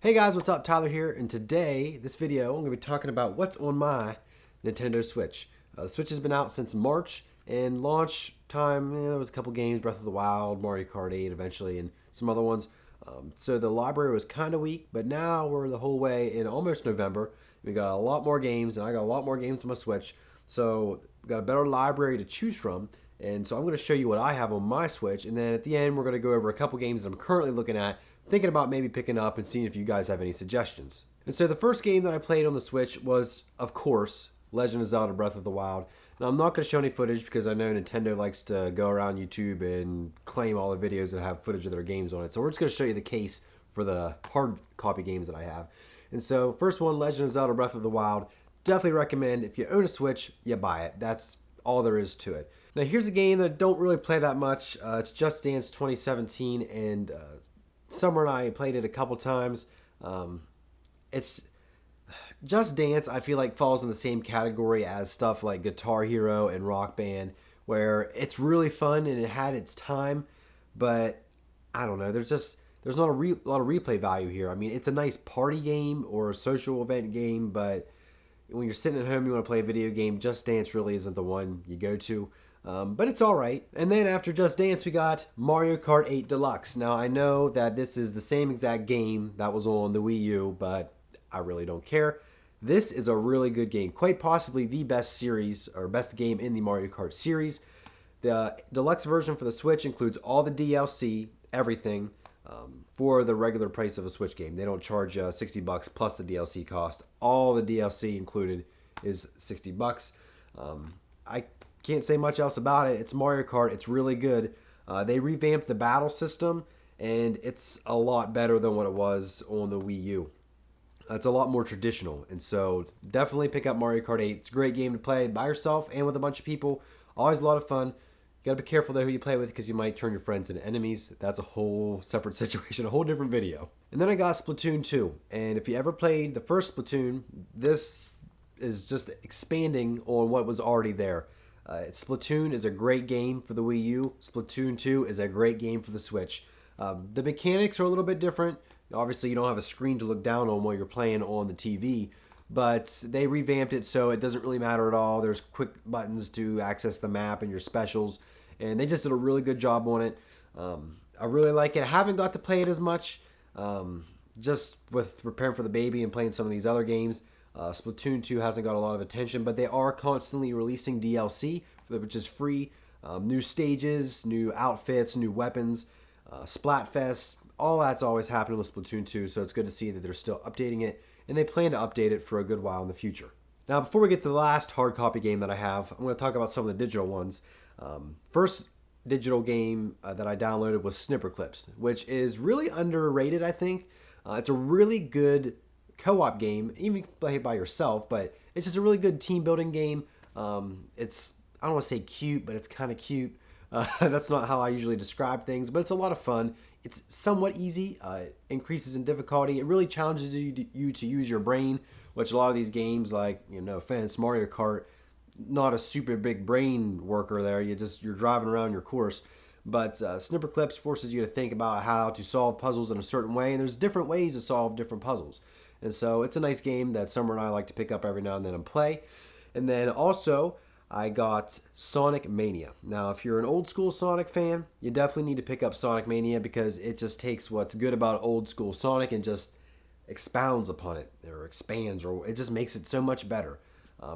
Hey guys, what's up? Tyler here, and today, this video, I'm going to be talking about what's on my Nintendo Switch. The Switch has been out since March, and launch time, there was a couple games, Breath of the Wild, Mario Kart 8 eventually, and some other ones. So the library was kind of weak, but now we're the whole way in almost November. We got a lot more games, and I got a lot more games on my Switch, so we got a better library to choose from. And so I'm going to show you what I have on my Switch, and then at the end, we're going to go over a couple games that I'm currently looking at, thinking about maybe picking up and seeing if you guys have any suggestions. And so the first game that I played on the Switch was, of course, Legend of Zelda Breath of the Wild. Now I'm not going to show any footage because I know Nintendo likes to go around YouTube and claim all the videos that have footage of their games on it. So we're just going to show you the case for the hard copy games that I have. And so first one, Legend of Zelda Breath of the Wild. Definitely recommend if you own a Switch, you buy it. That's all there is to it. Now here's a game that I don't really play that much. It's Just Dance 2017, and Summer and I played it a couple times. It's Just Dance, I feel like falls in the same category as stuff like Guitar Hero and Rock Band, where it's really fun and it had its time, but I don't know. There's not a lot of replay value here. I mean, it's a nice party game or a social event game, but when you're sitting at home, you want to play a video game, Just Dance really isn't the one you go to. But it's all right. And then after Just Dance, we got Mario Kart 8 Deluxe. Now, I know that this is the same exact game that was on the Wii U, but I really don't care. This is a really good game. Quite possibly the best series or best game in the Mario Kart series. The deluxe version for the Switch includes all the DLC, everything, for the regular price of a Switch game. They don't charge $60 plus the DLC cost. All the DLC included is $60. I can't say much else about it. It's Mario Kart. It's really good. They revamped the battle system, and it's a lot better than what it was on the Wii U. It's a lot more traditional, and so definitely pick up Mario Kart 8. It's a great game to play by yourself and with a bunch of people. Always a lot of fun. You gotta be careful though who you play with because you might turn your friends into enemies. That's a whole separate situation, a whole different video. And then I got Splatoon 2, and if you ever played the first Splatoon, this is just expanding on what was already there. Splatoon is a great game for the Wii U. Splatoon 2 is a great game for the Switch. The mechanics are a little bit different. Obviously, you don't have a screen to look down on while you're playing on the TV, but they revamped it so it doesn't really matter at all. There's quick buttons to access the map and your specials, and they just did a really good job on it. I really like it. I haven't got to play it as much, just with preparing for the baby and playing some of these other games. Splatoon 2 hasn't got a lot of attention, but they are constantly releasing DLC, which is free. New stages, new outfits, new weapons, Splatfest, all that's always happening with Splatoon 2, so it's good to see that they're still updating it, and they plan to update it for a good while in the future. Now, before we get to the last hard copy game that I have, I'm going to talk about some of the digital ones. First digital game that I downloaded was Snipper Clips, which is really underrated, I think. It's a really good co-op game, even if you play it by yourself, but it's just a really good team building game. It's, I don't want to say cute, but it's kind of cute. That's not how I usually describe things, but it's a lot of fun. It's somewhat easy. It increases in difficulty. It really challenges you to use your brain, which a lot of these games, like, no offense, Mario Kart, not a super big brain worker there. You're driving around your course. But Snipper Clips forces you to think about how to solve puzzles in a certain way, and there's different ways to solve different puzzles. And so it's a nice game that Summer and I like to pick up every now and then and play. And then also, I got Sonic Mania. Now, if you're an old school Sonic fan, you definitely need to pick up Sonic Mania because it just takes what's good about old school Sonic and just expounds upon it, or expands, or it just makes it so much better.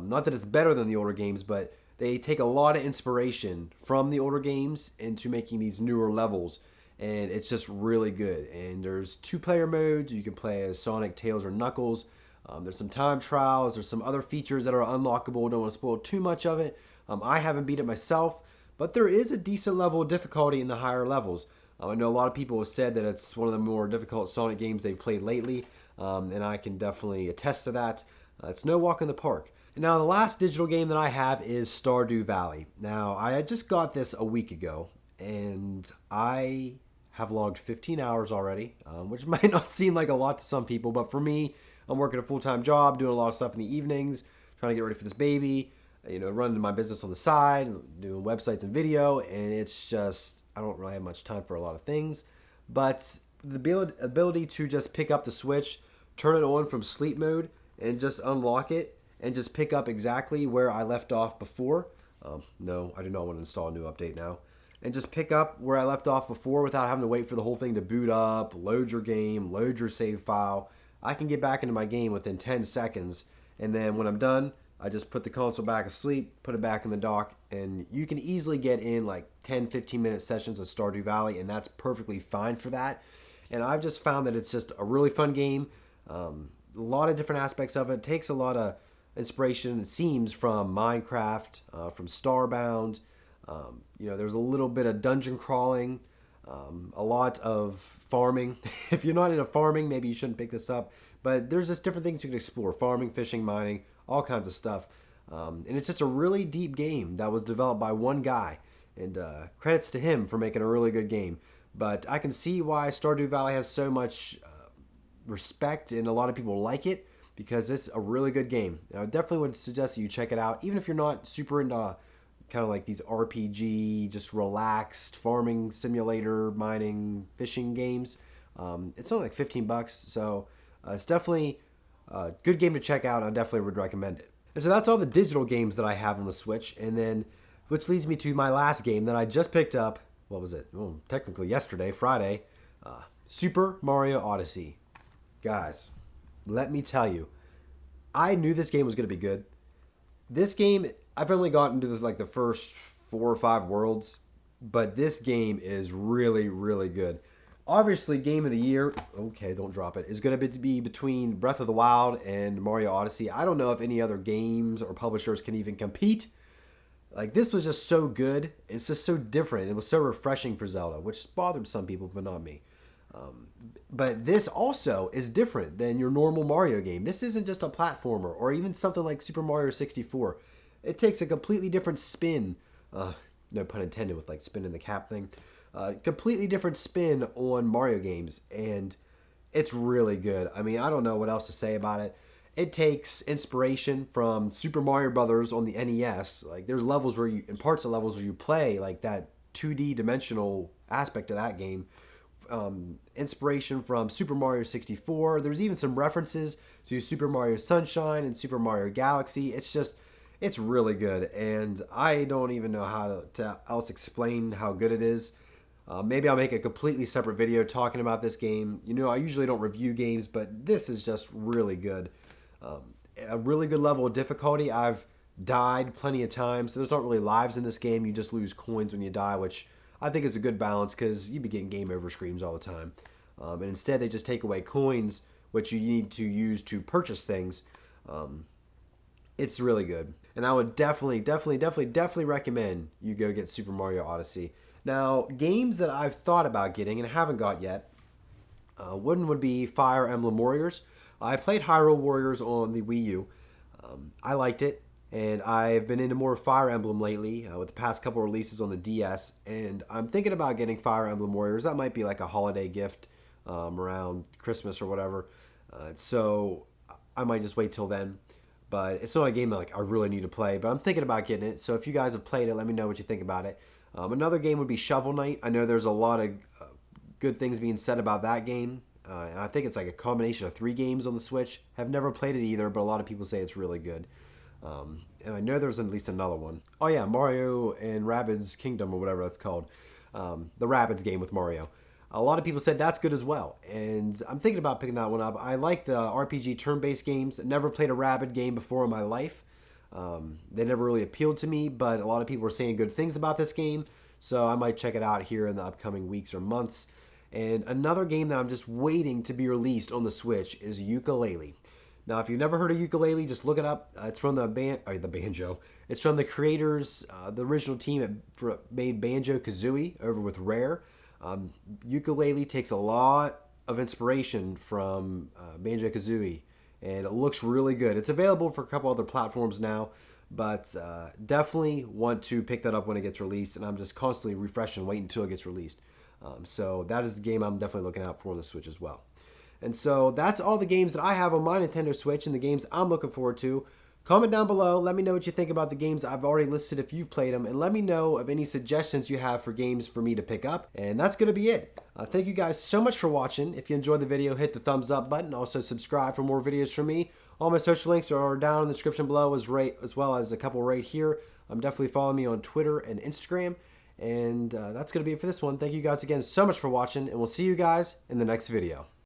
Not that it's better than the older games, but they take a lot of inspiration from the older games into making these newer levels, and it's just really good. And there's 2-player modes. You can play as Sonic, Tails, or Knuckles. There's some time trials. There's some other features that are unlockable. Don't want to spoil too much of it. I haven't beat it myself, but there is a decent level of difficulty in the higher levels. I know a lot of people have said that it's one of the more difficult Sonic games they've played lately, and I can definitely attest to that. It's no walk in the park. And now the last digital game that I have is Stardew Valley. Now, I just got this a week ago, and I have logged 15 hours already, which might not seem like a lot to some people, but for me, I'm working a full-time job, doing a lot of stuff in the evenings, trying to get ready for this baby, running my business on the side, doing websites and video, and it's just, I don't really have much time for a lot of things. But the ability to just pick up the Switch, turn it on from sleep mode, and just unlock it, and just pick up exactly where I left off before. No, I do not want to install a new update now. And just pick up where I left off before without having to wait for the whole thing to boot up, load your game, load your save file. I can get back into my game within 10 seconds, and then when I'm done, I just put the console back asleep, put it back in the dock, and you can easily get in like 10-15 minute sessions of Stardew Valley, and that's perfectly fine for that. And I've just found that it's just a really fun game. A lot of different aspects of it. It takes a lot of inspiration, it seems, from Minecraft, from Starbound. There's a little bit of dungeon crawling, a lot of farming. If you're not into farming, maybe you shouldn't pick this up. But there's just different things you can explore. Farming, fishing, mining, all kinds of stuff. And it's just a really deep game that was developed by one guy. And credits to him for making a really good game. But I can see why Stardew Valley has so much respect and a lot of people like it, because it's a really good game. And I definitely would suggest that you check it out, even if you're not super into kind of like these RPG, just relaxed farming simulator, mining, fishing games. It's only like $15, so it's definitely a good game to check out. I definitely would recommend it. And so that's all the digital games that I have on the Switch, and then which leads me to my last game that I just picked up. What was it? Well, technically yesterday, Friday. Super Mario Odyssey. Guys, let me tell you, I knew this game was going to be good. This game, I've only gotten to the first 4 or 5 worlds, but this game is really, really good. Obviously, game of the year, okay, don't drop it, is going to be between Breath of the Wild and Mario Odyssey. I don't know if any other games or publishers can even compete. Like, this was just so good. It's just so different. It was so refreshing for Zelda, which bothered some people, but not me. But this also is different than your normal Mario game. This isn't just a platformer or even something like Super Mario 64. It takes a completely different spin. No pun intended with like spinning the cap thing. Completely different spin on Mario games, and it's really good. I mean, I don't know what else to say about it. It takes inspiration from Super Mario Brothers on the NES. Like, there's levels where you, in parts of levels where you play like that 2D dimensional aspect of that game. Inspiration from Super Mario 64. There's even some references to Super Mario Sunshine and Super Mario Galaxy. It's really good, and I don't even know how to else explain how good it is. Maybe I'll make a completely separate video talking about this game. I usually don't review games, but this is just really good. A really good level of difficulty. I've died plenty of times. There's not really lives in this game. You just lose coins when you die, which I think is a good balance, because you'd be getting game over screams all the time. And instead they just take away coins, which you need to use to purchase things. It's really good. And I would definitely recommend you go get Super Mario Odyssey. Now, games that I've thought about getting and haven't got yet, one would be Fire Emblem Warriors. I played Hyrule Warriors on the Wii U. I liked it. And I've been into more Fire Emblem lately with the past couple releases on the DS. And I'm thinking about getting Fire Emblem Warriors. That might be like a holiday gift around Christmas or whatever. So I might just wait till then. But it's not a game that I really need to play. But I'm thinking about getting it. So if you guys have played it, let me know what you think about it. Another game would be Shovel Knight. I know there's a lot of good things being said about that game. And I think it's like a combination of 3 games on the Switch. Have never played it either, but a lot of people say it's really good. And I know there's at least another one. Oh yeah, Mario and Rabbids Kingdom, or whatever that's called. The Rabbids game with Mario. A lot of people said that's good as well. And I'm thinking about picking that one up. I like the RPG turn-based games. Never played a Rabbid game before in my life. They never really appealed to me, but a lot of people were saying good things about this game. So I might check it out here in the upcoming weeks or months. And another game that I'm just waiting to be released on the Switch is Yooka-Laylee. Now, if you've never heard of Yooka-Laylee, just look it up. It's from the banjo. It's from the creators, the original team that made Banjo-Kazooie over with Rare. Yooka-Laylee takes a lot of inspiration from Banjo-Kazooie, and it looks really good. It's available for a couple other platforms now, but definitely want to pick that up when it gets released, and I'm just constantly refreshing, waiting until it gets released. So that is the game I'm definitely looking out for on the Switch as well. And so that's all the games that I have on my Nintendo Switch and the games I'm looking forward to Comment down below, let me know what you think about the games I've already listed if you've played them, and let me know of any suggestions you have for games for me to pick up. And that's going to be it. Thank you guys so much for watching. If you enjoyed the video, hit the thumbs up button. Also subscribe for more videos from me. All my social links are down in the description below, as well as a couple right here. Definitely follow me on Twitter and Instagram. And that's going to be it for this one. Thank you guys again so much for watching, and we'll see you guys in the next video.